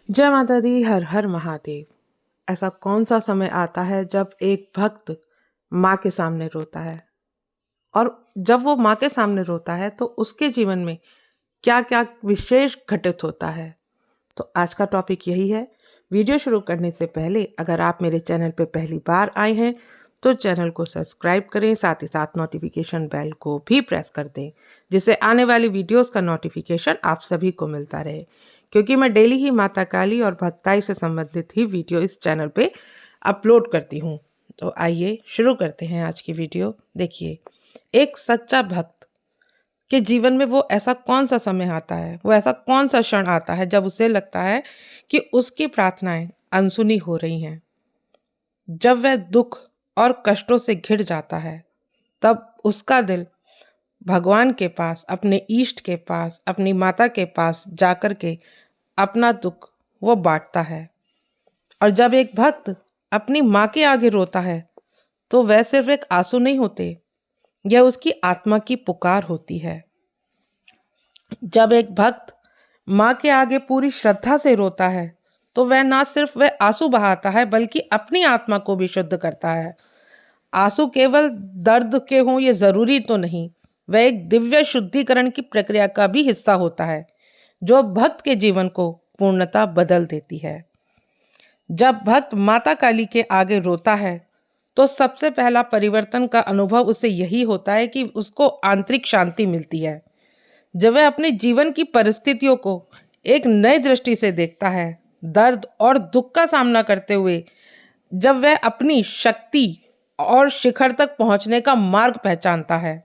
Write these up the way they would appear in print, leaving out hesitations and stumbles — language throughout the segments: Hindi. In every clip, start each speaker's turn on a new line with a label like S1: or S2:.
S1: जय माता दी, हर हर महादेव। ऐसा कौन सा समय आता है जब एक भक्त माँ के सामने रोता है? और जब वो माँ के सामने रोता है तो उसके जीवन में क्या क्या विशेष घटित होता है? तो आज का टॉपिक यही है। वीडियो शुरू करने से पहले अगर आप मेरे चैनल पे पहली बार आए हैं तो चैनल को सब्सक्राइब करें, साथ ही साथ नोटिफिकेशन बेल को भी प्रेस कर दें, जिससे आने वाली वीडियोस का नोटिफिकेशन आप सभी को मिलता रहे। क्योंकि मैं डेली ही माता काली और भक्ताई से संबंधित ही वीडियो इस चैनल पे अपलोड करती हूँ। तो आइए शुरू करते हैं आज की वीडियो। देखिए, एक सच्चा भक्त कि जीवन में वो ऐसा कौन सा समय आता है, वो ऐसा कौन सा क्षण आता है जब उसे लगता है कि उसकी प्रार्थनाएं अनसुनी हो रही हैं। जब वह दुख और कष्टों से घिर जाता है, तब उसका दिल भगवान के पास, अपने इष्ट के पास, अपनी माता के पास जाकर के अपना दुख वो बांटता है। और जब एक भक्त अपनी माँ के आगे रोता है तो वह सिर्फ एक आंसू नहीं होते, यह उसकी आत्मा की पुकार होती है। जब एक भक्त माँ के आगे पूरी श्रद्धा से रोता है तो वह ना सिर्फ वह आंसू बहाता है बल्कि अपनी आत्मा को भी शुद्ध करता है। आंसू केवल दर्द के हों ये जरूरी तो नहीं, वह एक दिव्य शुद्धिकरण की प्रक्रिया का भी हिस्सा होता है जो भक्त के जीवन को पूर्णतः बदल देती है। जब भक्त माता काली के आगे रोता है तो सबसे पहला परिवर्तन का अनुभव उसे यही होता है कि उसको आंतरिक शांति मिलती है। जब वह अपने जीवन की परिस्थितियों को एक नई दृष्टि से देखता है, दर्द और दुख का सामना करते हुए जब वह अपनी शक्ति और शिखर तक पहुंचने का मार्ग पहचानता है।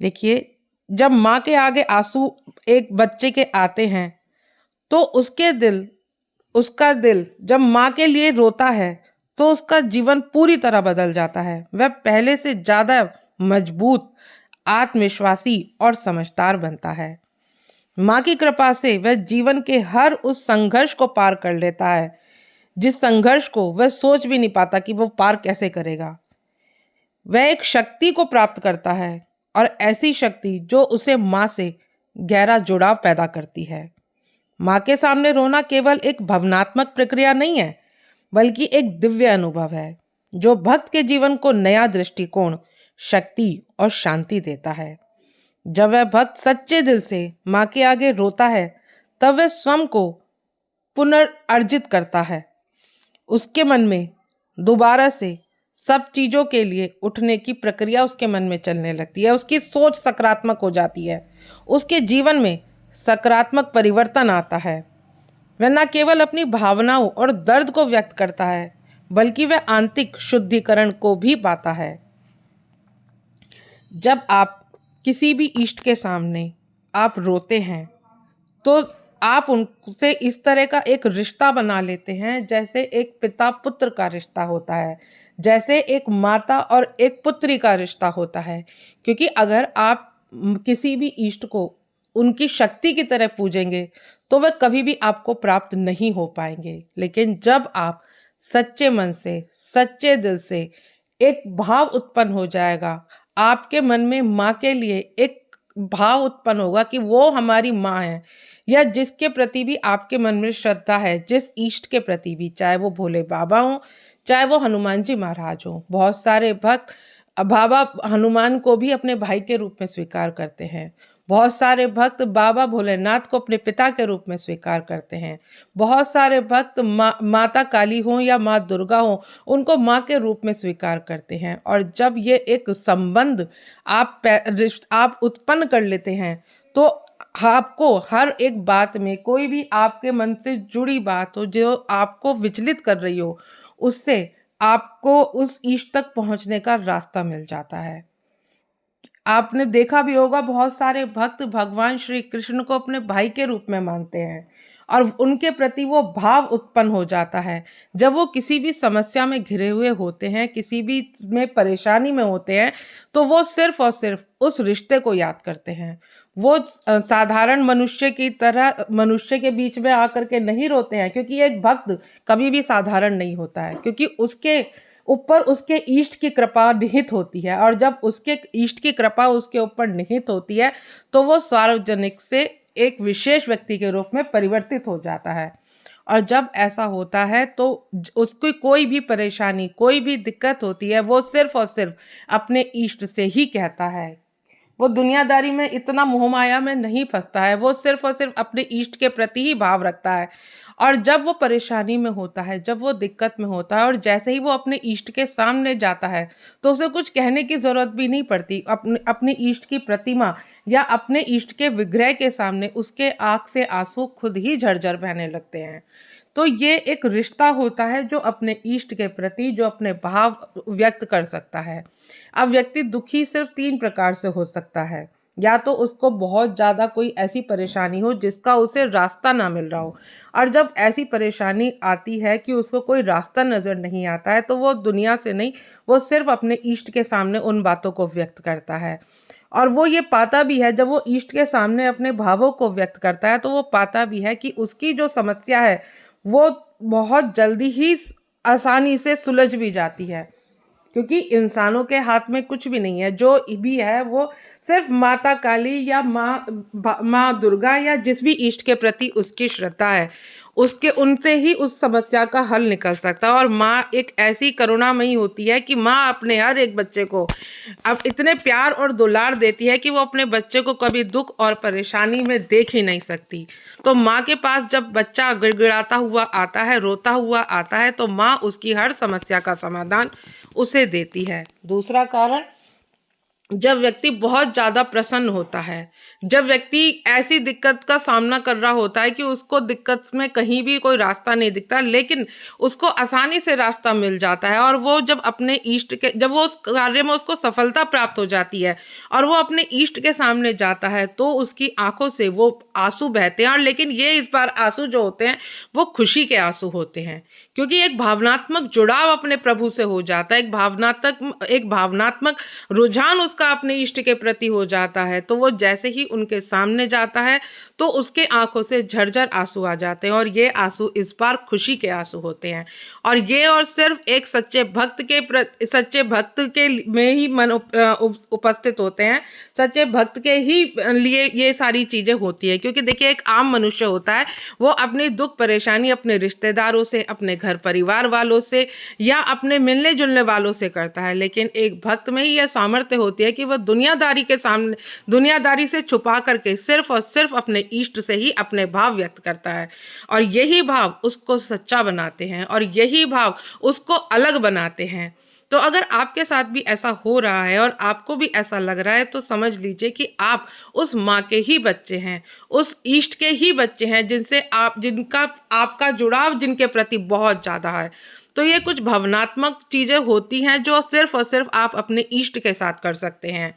S1: देखिए, जब माँ के आगे आंसू एक बच्चे के आते हैं तो उसका दिल जब माँ के लिए रोता है तो उसका जीवन पूरी तरह बदल जाता है। वह पहले से ज्यादा मजबूत, आत्मविश्वासी और समझदार बनता है। माँ की कृपा से वह जीवन के हर उस संघर्ष को पार कर लेता है जिस संघर्ष को वह सोच भी नहीं पाता कि वो पार कैसे करेगा। वह एक शक्ति को प्राप्त करता है, और ऐसी शक्ति जो उसे माँ से गहरा जुड़ाव पैदा करती है। माँ के सामने रोना केवल एक भावनात्मक प्रक्रिया नहीं है, बल्कि एक दिव्य अनुभव है जो भक्त के जीवन को नया दृष्टिकोण, शक्ति और शांति देता है। जब वह भक्त सच्चे दिल से माँ के आगे रोता है तब वह स्वयं को पुनर्र्जित करता है। उसके मन में दोबारा से सब चीजों के लिए उठने की प्रक्रिया उसके मन में चलने लगती है। उसकी सोच सकारात्मक हो जाती है, उसके जीवन में सकारात्मक परिवर्तन आता है। वह न केवल अपनी भावनाओं और दर्द को व्यक्त करता है बल्कि वह आंतरिक शुद्धिकरण को भी पाता है। जब आप किसी भी इष्ट के सामने आप रोते हैं तो आप उनसे इस तरह का एक रिश्ता बना लेते हैं जैसे एक पिता पुत्र का रिश्ता होता है, जैसे एक माता और एक पुत्री का रिश्ता होता है। क्योंकि अगर आप किसी भी इष्ट को उनकी शक्ति की तरह पूजेंगे तो वह कभी भी आपको प्राप्त नहीं हो पाएंगे। लेकिन जब आप सच्चे मन से, सच्चे दिल से एक भाव उत्पन्न हो जाएगा, आपके मन में माँ के लिए एक भाव उत्पन्न होगा कि वो हमारी माँ है, या जिसके प्रति भी आपके मन में श्रद्धा है, जिस इष्ट के प्रति भी, चाहे वो भोले बाबा हो, चाहे वो हनुमान जी महाराज हो। बहुत सारे भक्त बाबा हनुमान को भी अपने भाई के रूप में स्वीकार करते हैं। बहुत सारे भक्त बाबा भोलेनाथ को अपने पिता के रूप में स्वीकार करते हैं। बहुत सारे भक्त माता काली हो या माँ दुर्गा हो, उनको माँ के रूप में स्वीकार करते हैं। और जब ये एक संबंध आप उत्पन्न कर लेते हैं तो आपको हर एक बात में, कोई भी आपके मन से जुड़ी बात हो जो आपको विचलित कर रही हो, उससे आपको उस इष्ट तक पहुंचने का रास्ता मिल जाता है। आपने देखा भी होगा, बहुत सारे भक्त भगवान श्री कृष्ण को अपने भाई के रूप में मानते हैं और उनके प्रति वो भाव उत्पन्न हो जाता है। जब वो किसी भी समस्या में घिरे हुए होते हैं, किसी भी में परेशानी में होते हैं, तो वो सिर्फ और सिर्फ उस रिश्ते को याद करते हैं। वो साधारण मनुष्य की तरह मनुष्य के बीच में आकर के नहीं रोते हैं, क्योंकि एक भक्त कभी भी साधारण नहीं होता है, क्योंकि उसके ऊपर उसके इष्ट की कृपा निहित होती है। और जब उसके इष्ट की कृपा उसके ऊपर निहित होती है तो वो सार्वजनिक से एक विशेष व्यक्ति के रूप में परिवर्तित हो जाता है। और जब ऐसा होता है तो उसकी कोई भी परेशानी, कोई भी दिक्कत होती है, वो सिर्फ और सिर्फ अपने इष्ट से ही कहता है। वो दुनियादारी में इतना मोह माया में नहीं फंसता है, वो सिर्फ और सिर्फ अपने इष्ट के प्रति ही भाव रखता है। और जब वो परेशानी में होता है, जब वो दिक्कत में होता है और जैसे ही वो अपने इष्ट के सामने जाता है, तो उसे कुछ कहने की ज़रूरत भी नहीं पड़ती। अपने अपने इष्ट की प्रतिमा या अपने इष्ट के विग्रह के सामने उसके आँख से आंसू खुद ही झरझर बहने लगते हैं। तो ये एक रिश्ता होता है जो अपने इष्ट के प्रति जो अपने भाव व्यक्त कर सकता है। अब व्यक्ति दुखी सिर्फ 3 प्रकार से हो सकता है। या तो उसको बहुत ज़्यादा कोई ऐसी परेशानी हो जिसका उसे रास्ता ना मिल रहा हो, और जब ऐसी परेशानी आती है कि उसको कोई रास्ता नज़र नहीं आता है, तो वो दुनिया से नहीं, वो सिर्फ अपने इष्ट के सामने उन बातों को व्यक्त करता है। और वो ये पाता भी है, जब वो इष्ट के सामने अपने भावों को व्यक्त करता है, तो वो पाता भी है कि उसकी जो समस्या है वो बहुत जल्दी ही आसानी से सुलझ भी जाती है, क्योंकि इंसानों के हाथ में कुछ भी नहीं है। जो भी है वो सिर्फ माता काली या माँ दुर्गा या जिस भी इष्ट के प्रति उसकी श्रद्धा है, उसके उनसे ही उस समस्या का हल निकल सकता है। और माँ एक ऐसी करुणामयी होती है कि माँ अपने हर एक बच्चे को अब इतने प्यार और दुलार देती है कि वो अपने बच्चे को कभी दुख और परेशानी में देख ही नहीं सकती। तो माँ के पास जब बच्चा गिड़गिड़ाता हुआ आता है, रोता हुआ आता है, तो माँ उसकी हर समस्या का समाधान उसे देती है। दूसरा कारण, जब व्यक्ति बहुत ज़्यादा प्रसन्न होता है, जब व्यक्ति ऐसी दिक्कत का सामना कर रहा होता है कि उसको दिक्कत में कहीं भी कोई रास्ता नहीं दिखता, लेकिन उसको आसानी से रास्ता मिल जाता है, और वो जब अपने इष्ट के, जब वो उस कार्य में उसको सफलता प्राप्त हो जाती है और वो अपने इष्ट के सामने जाता है, तो उसकी आंखों से वो आंसू बहते हैं। और लेकिन ये इस बार आंसू जो होते हैं वो खुशी के आंसू होते हैं, क्योंकि एक भावनात्मक जुड़ाव अपने प्रभु से हो जाता है, एक भावनात्मक रुझान उसका अपने इष्ट के प्रति हो जाता है। तो वो जैसे ही उनके सामने जाता है, तो उसके आंखों से झरझर आंसू आ जाते हैं, और ये आंसू इस बार खुशी के आंसू होते हैं। और ये और सिर्फ एक सच्चे भक्त के में ही उपस्थित होते हैं, सच्चे भक्त के ही लिए ये सारी चीजें होती है। क्योंकि देखिए, एक आम मनुष्य होता है, वो अपनी दुख परेशानी अपने रिश्तेदारों से, अपने घर परिवार वालों से या अपने मिलने जुलने वालों से करता है, लेकिन एक भक्त में ही यह सामर्थ्य होती है कि वह दुनियादारी से छुपा करके सिर्फ और सिर्फ अपने इष्ट से ही अपने भाव व्यक्त करता है। और यही भाव उसको सच्चा बनाते हैं, और यही भाव उसको अलग बनाते हैं। तो अगर आपके साथ भी ऐसा हो रहा है और आपको भी ऐसा लग रहा है, तो समझ लीजिए कि आप उस माँ के ही बच्चे हैं, उस इष्ट के ही बच्चे हैं जिनका आपका जुड़ाव जिनके प्रति बहुत ज़्यादा है। तो ये कुछ भावनात्मक चीज़ें होती हैं जो सिर्फ और सिर्फ आप अपने इष्ट के साथ कर सकते हैं।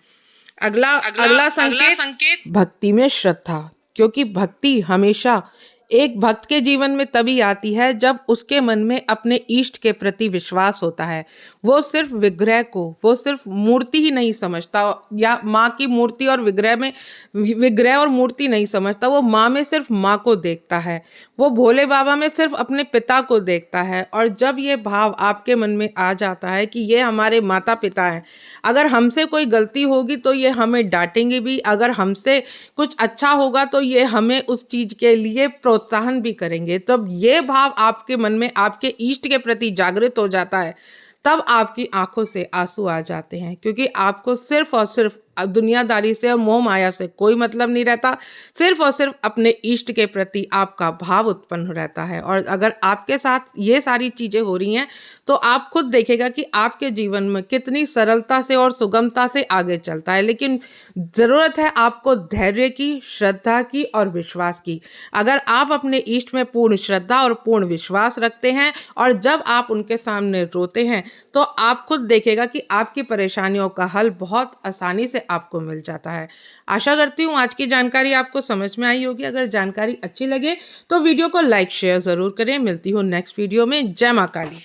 S1: अगला संकेत, भक्ति में श्रद्धा। क्योंकि भक्ति हमेशा एक भक्त के जीवन में तभी आती है जब उसके मन में अपने इष्ट के प्रति विश्वास होता है। वो सिर्फ विग्रह को, वो सिर्फ मूर्ति ही नहीं समझता, या माँ की मूर्ति और विग्रह और मूर्ति नहीं समझता, वो माँ में सिर्फ माँ को देखता है, वो भोले बाबा में सिर्फ अपने पिता को देखता है। और जब ये भाव आपके मन में आ जाता है कि ये हमारे माता पिता हैं, अगर हमसे कोई गलती होगी तो ये हमें डांटेंगे भी, अगर हमसे कुछ अच्छा होगा तो ये हमें उस चीज के लिए प्रोत्साहन भी करेंगे, तब ये भाव आपके मन में आपके इष्ट के प्रति जागृत हो जाता है, तब आपकी आंखों से आंसू आ जाते हैं। क्योंकि आपको सिर्फ और सिर्फ दुनियादारी से और मोह माया से कोई मतलब नहीं रहता, सिर्फ और सिर्फ अपने इष्ट के प्रति आपका भाव उत्पन्न रहता है। और अगर आपके साथ ये सारी चीजें हो रही हैं, तो आप खुद देखेगा कि आपके जीवन में कितनी सरलता से और सुगमता से आगे चलता है। लेकिन जरूरत है आपको धैर्य की, श्रद्धा की और विश्वास की। अगर आप अपने इष्ट में पूर्ण श्रद्धा और पूर्ण विश्वास रखते हैं, और जब आप उनके सामने रोते हैं, तो आप खुद देखेगा कि आपकी परेशानियों का हल बहुत आसानी से आपको मिल जाता है। आशा करती हूँ आज की जानकारी आपको समझ में आई होगी। अगर जानकारी अच्छी लगे तो वीडियो को लाइक शेयर जरूर करें। मिलती हूँ नेक्स्ट वीडियो में। जय माँ काली।